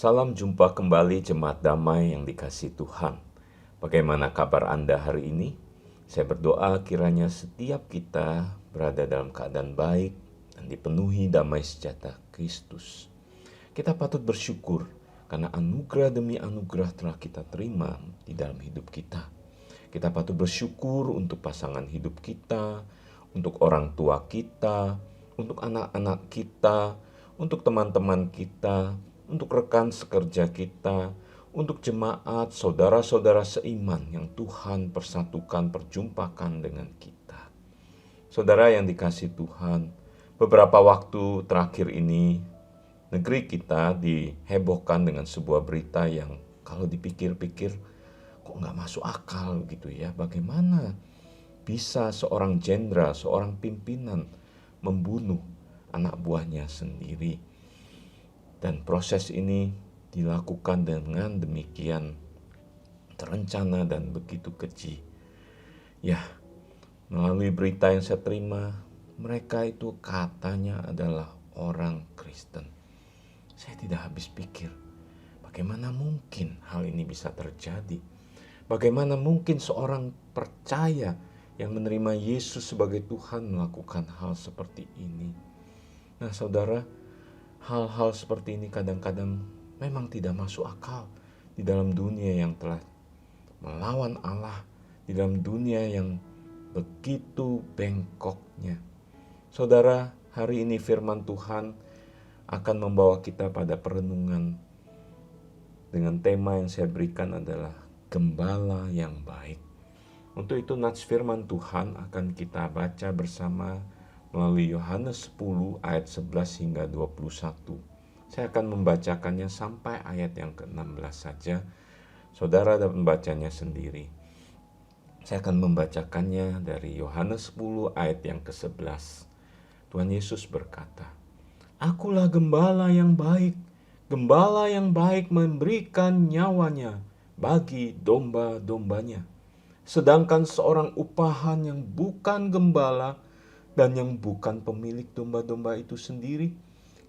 Salam jumpa kembali jemaat damai yang dikasihi Tuhan. Bagaimana kabar Anda hari ini? Saya berdoa kiranya setiap kita berada dalam keadaan baik dan dipenuhi damai sejahtera Kristus. Kita patut bersyukur karena anugerah demi anugerah telah kita terima di dalam hidup kita. Kita patut bersyukur untuk pasangan hidup kita, untuk orang tua kita, untuk anak-anak kita, untuk teman-teman kita, untuk rekan sekerja kita, untuk jemaat, saudara-saudara seiman yang Tuhan persatukan, perjumpakan dengan kita. Saudara yang dikasihi Tuhan, beberapa waktu terakhir ini, negeri kita dihebohkan dengan sebuah berita yang kalau dipikir-pikir, kok nggak masuk akal gitu ya. Bagaimana bisa seorang jenderal, seorang pimpinan membunuh anak buahnya sendiri. Dan proses ini dilakukan dengan demikian terencana dan begitu keji. Ya, melalui berita yang saya terima, mereka itu katanya adalah orang Kristen. Saya tidak habis pikir, bagaimana mungkin hal ini bisa terjadi? Bagaimana mungkin seorang percaya yang menerima Yesus sebagai Tuhan melakukan hal seperti ini? Nah, saudara, hal-hal seperti ini kadang-kadang memang tidak masuk akal di dalam dunia yang telah melawan Allah, di dalam dunia yang begitu bengkoknya. Saudara, hari ini firman Tuhan akan membawa kita pada perenungan dengan tema yang saya berikan adalah Gembala yang Baik. Untuk itu nats firman Tuhan akan kita baca bersama melalui Yohanes 10 ayat 11 hingga 21. Saya akan membacakannya sampai ayat yang ke-16 saja. Saudara dapat membacanya sendiri. Saya akan membacakannya dari Yohanes 10 ayat yang ke-11. Tuhan Yesus berkata, "Akulah gembala yang baik. Gembala yang baik memberikan nyawanya bagi domba-dombanya. Sedangkan seorang upahan yang bukan gembala dan yang bukan pemilik domba-domba itu sendiri,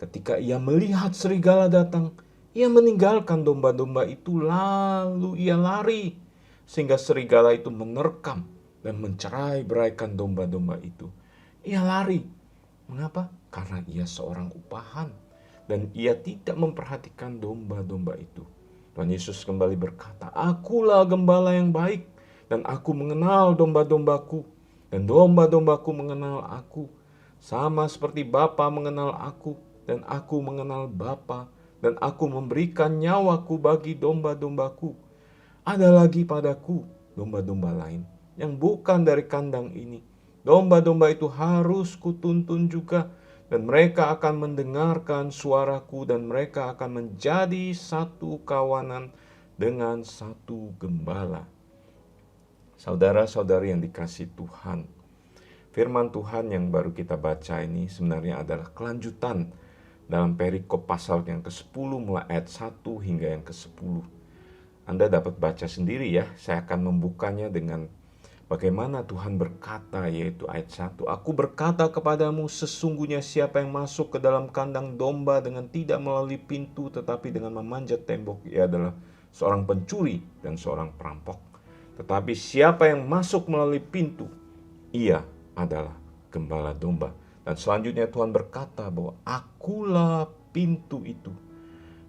ketika ia melihat serigala datang, ia meninggalkan domba-domba itu lalu ia lari, sehingga serigala itu menerkam dan mencerai-beraikan domba-domba itu. Ia lari. Mengapa? Karena ia seorang upahan dan ia tidak memperhatikan domba-domba itu." Tuhan Yesus kembali berkata, "Akulah gembala yang baik dan aku mengenal domba-dombaku dan domba-dombaku mengenal aku. Sama seperti Bapa mengenal aku dan aku mengenal Bapa dan aku memberikan nyawaku bagi domba-dombaku. Ada lagi padaku domba-domba lain yang bukan dari kandang ini. Domba-domba itu harus kutuntun juga dan mereka akan mendengarkan suaraku dan mereka akan menjadi satu kawanan dengan satu gembala." Saudara-saudari yang dikasihi Tuhan, firman Tuhan yang baru kita baca ini sebenarnya adalah kelanjutan dalam perikop pasal yang ke-10 mulai ayat 1 hingga yang ke-10. Anda dapat baca sendiri ya, saya akan membukanya dengan bagaimana Tuhan berkata, yaitu ayat 1. "Aku berkata kepadamu, sesungguhnya siapa yang masuk ke dalam kandang domba dengan tidak melalui pintu tetapi dengan memanjat tembok, ia adalah seorang pencuri dan seorang perampok. Tetapi siapa yang masuk melalui pintu, ia adalah gembala domba." Dan selanjutnya Tuhan berkata bahwa akulah pintu itu.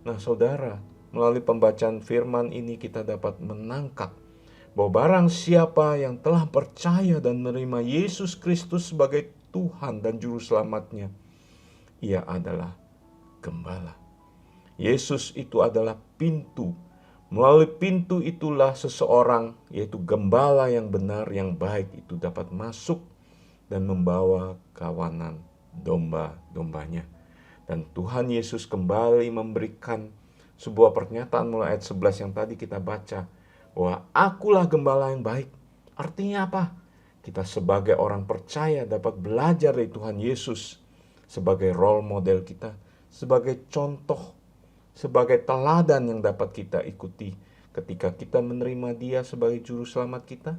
Nah saudara, melalui pembacaan firman ini kita dapat menangkap bahwa barang siapa yang telah percaya dan menerima Yesus Kristus sebagai Tuhan dan Juru Selamatnya, ia adalah gembala. Yesus itu adalah pintu. Melalui pintu itulah seseorang, yaitu gembala yang benar, yang baik itu dapat masuk dan membawa kawanan domba-dombanya. Dan Tuhan Yesus kembali memberikan sebuah pernyataan mulai ayat 11 yang tadi kita baca, bahwa akulah gembala yang baik. Artinya apa? Kita sebagai orang percaya dapat belajar dari Tuhan Yesus sebagai role model kita, sebagai contoh, sebagai teladan yang dapat kita ikuti ketika kita menerima Dia sebagai juru selamat kita.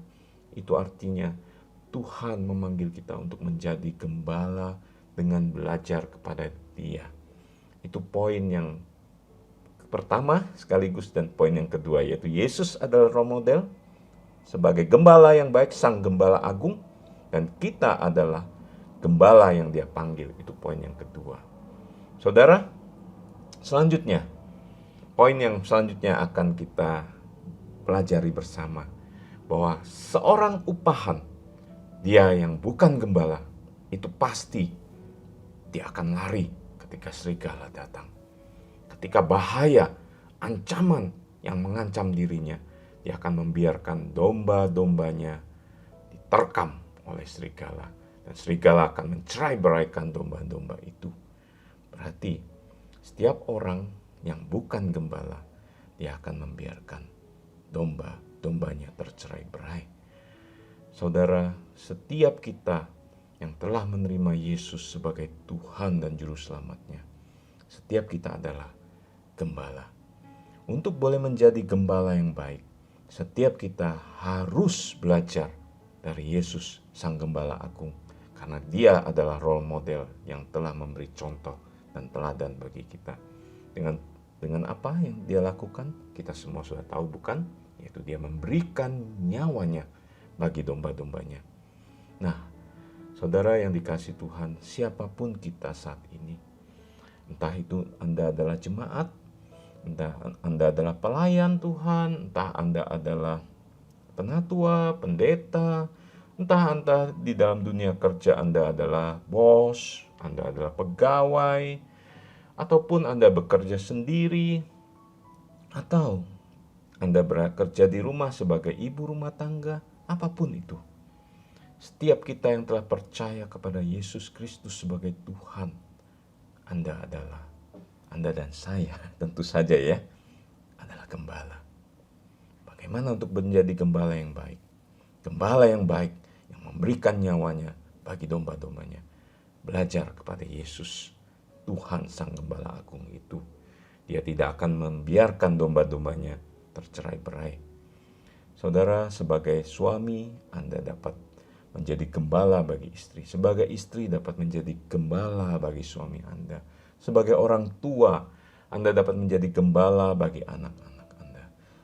Itu artinya Tuhan memanggil kita untuk menjadi gembala dengan belajar kepada Dia. Itu poin yang pertama sekaligus dan poin yang kedua, yaitu Yesus adalah role model sebagai gembala yang baik, sang gembala agung, dan kita adalah gembala yang dia panggil. Itu poin yang kedua. Saudara, selanjutnya, poin yang selanjutnya akan kita pelajari bersama, bahwa seorang upahan, dia yang bukan gembala, itu pasti dia akan lari ketika serigala datang. Ketika bahaya, ancaman yang mengancam dirinya, dia akan membiarkan domba-dombanya diterkam oleh serigala. Dan serigala akan mencerai-beraikan domba-domba itu. Berarti setiap orang yang bukan gembala, dia akan membiarkan domba-dombanya tercerai-berai. Saudara, setiap kita yang telah menerima Yesus sebagai Tuhan dan Juru Selamatnya, setiap kita adalah gembala. Untuk boleh menjadi gembala yang baik, setiap kita harus belajar dari Yesus, Sang Gembala Agung, karena dia adalah role model yang telah memberi contoh dan teladan bagi kita. Dengan apa yang dia lakukan, kita semua sudah tahu, bukan? Yaitu dia memberikan nyawanya bagi domba-dombanya. Nah, saudara yang dikasihi Tuhan, siapapun kita saat ini, entah itu Anda adalah jemaat, entah Anda adalah pelayan Tuhan, entah Anda adalah penatua, pendeta, entah di dalam dunia kerja Anda adalah bos, Anda adalah pegawai, ataupun Anda bekerja sendiri, atau Anda bekerja di rumah sebagai ibu rumah tangga, apapun itu. Setiap kita yang telah percaya kepada Yesus Kristus sebagai Tuhan, Anda dan saya tentu saja ya, adalah gembala. Bagaimana untuk menjadi gembala yang baik? Gembala yang baik yang memberikan nyawanya bagi domba-dombanya. Belajar kepada Yesus, Tuhan Sang Gembala Agung itu. Dia tidak akan membiarkan domba-dombanya tercerai-berai. Saudara, sebagai suami, Anda dapat menjadi gembala bagi istri. Sebagai istri dapat menjadi gembala bagi suami Anda. Sebagai orang tua, Anda dapat menjadi gembala bagi anak-anak Anda.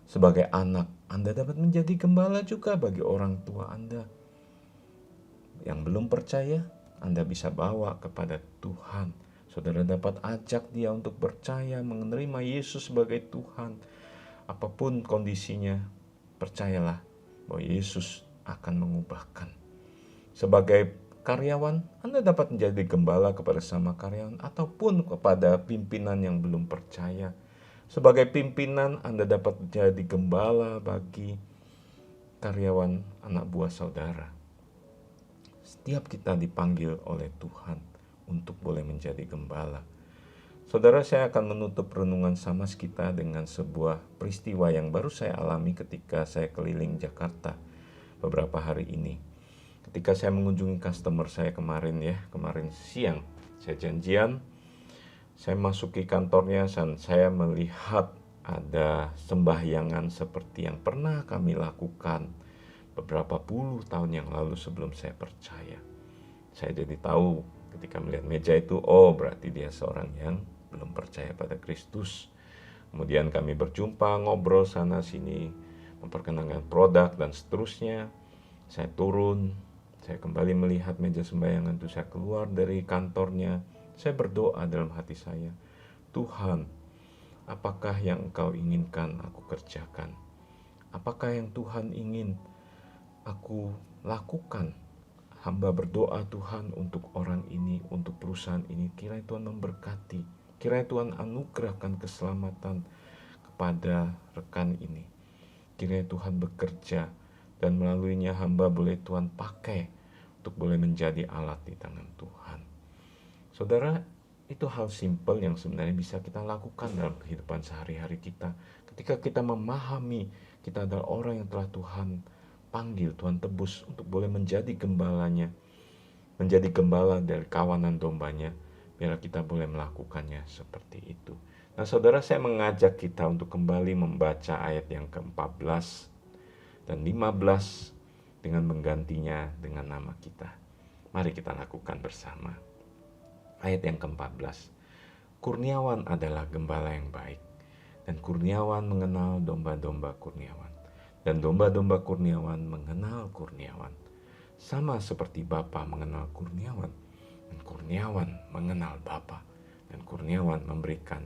Sebagai anak, Anda dapat menjadi gembala juga bagi orang tua Anda. Yang belum percaya, Anda bisa bawa kepada Tuhan. Saudara dapat ajak dia untuk percaya, menerima Yesus sebagai Tuhan. Apapun kondisinya, percayalah bahwa Yesus akan mengubahkan. Sebagai karyawan, Anda dapat menjadi gembala kepada sama karyawan ataupun kepada pimpinan yang belum percaya. Sebagai pimpinan, Anda dapat menjadi gembala bagi karyawan anak buah saudara. Setiap kita dipanggil oleh Tuhan untuk boleh menjadi gembala. Saudara, saya akan menutup renungan Samas kita dengan sebuah peristiwa yang baru saya alami ketika saya keliling Jakarta beberapa hari ini. Ketika saya mengunjungi customer saya kemarin siang, saya janjian, saya masuki kantornya dan saya melihat ada sembahyangan seperti yang pernah kami lakukan beberapa puluh tahun yang lalu sebelum saya percaya. Saya jadi tahu ketika melihat meja itu, oh berarti dia seorang yang belum percaya pada Kristus. Kemudian kami berjumpa, ngobrol sana sini, memperkenalkan produk dan seterusnya. Saya turun, saya kembali melihat meja sembahyangan itu, saya keluar dari kantornya. Saya berdoa dalam hati saya, Tuhan, apakah yang Engkau inginkan aku kerjakan? Apakah yang Tuhan ingin aku lakukan? Hamba berdoa Tuhan untuk orang ini, untuk perusahaan ini. Kiranya Tuhan memberkati, kiranya Tuhan anugerahkan keselamatan kepada rekan ini. Kiranya Tuhan bekerja dan melaluinya hamba boleh Tuhan pakai untuk boleh menjadi alat di tangan Tuhan. Saudara, itu hal simpel yang sebenarnya bisa kita lakukan dalam kehidupan sehari-hari kita. Ketika kita memahami kita adalah orang yang telah Tuhan panggil, Tuhan tebus untuk boleh menjadi gembalanya, menjadi gembala dari kawanan dombanya, biar kita boleh melakukannya seperti itu. Nah saudara, saya mengajak kita untuk kembali membaca ayat yang ke-14 dan 15 dengan menggantinya dengan nama kita. Mari kita lakukan bersama. Ayat yang ke-14. Kurniawan adalah gembala yang baik. Dan kurniawan mengenal domba-domba kurniawan. Dan domba-domba kurniawan mengenal kurniawan. Sama seperti Bapa mengenal kurniawan. Dan kurniawan mengenal Bapa. Dan kurniawan memberikan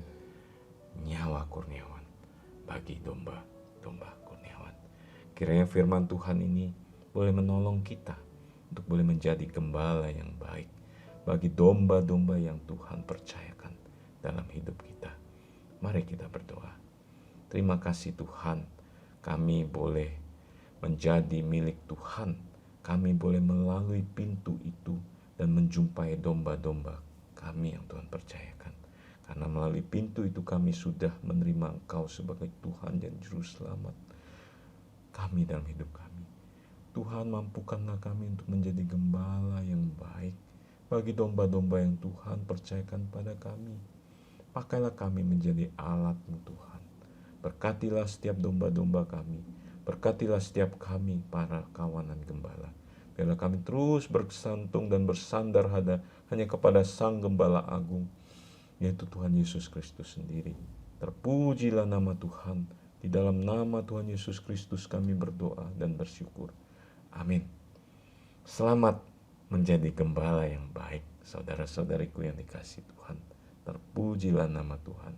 nyawa kurniawan bagi domba-domba kurniawan. Kiranya firman Tuhan ini boleh menolong kita untuk boleh menjadi gembala yang baik bagi domba-domba yang Tuhan percayakan dalam hidup kita. Mari kita berdoa. Terima kasih Tuhan, kami boleh menjadi milik Tuhan. Kami boleh melalui pintu itu dan menjumpai domba-domba kami yang Tuhan percayakan. Karena melalui pintu itu kami sudah menerima Engkau sebagai Tuhan dan Juru Selamat kami dalam hidup kami. Tuhan, mampukanlah kami untuk menjadi gembala yang baik bagi domba-domba yang Tuhan percayakan pada kami. Pakailah kami menjadi alat-Mu Tuhan. Berkatilah setiap domba-domba kami. Berkatilah setiap kami para kawanan gembala. Biarlah kami terus bersantung dan bersandar hanya kepada Sang Gembala Agung, yaitu Tuhan Yesus Kristus sendiri. Terpujilah nama Tuhan. Di dalam nama Tuhan Yesus Kristus kami berdoa dan bersyukur. Amin. Selamat menjadi gembala yang baik, saudara-saudariku yang dikasihi Tuhan. Terpujilah nama Tuhan.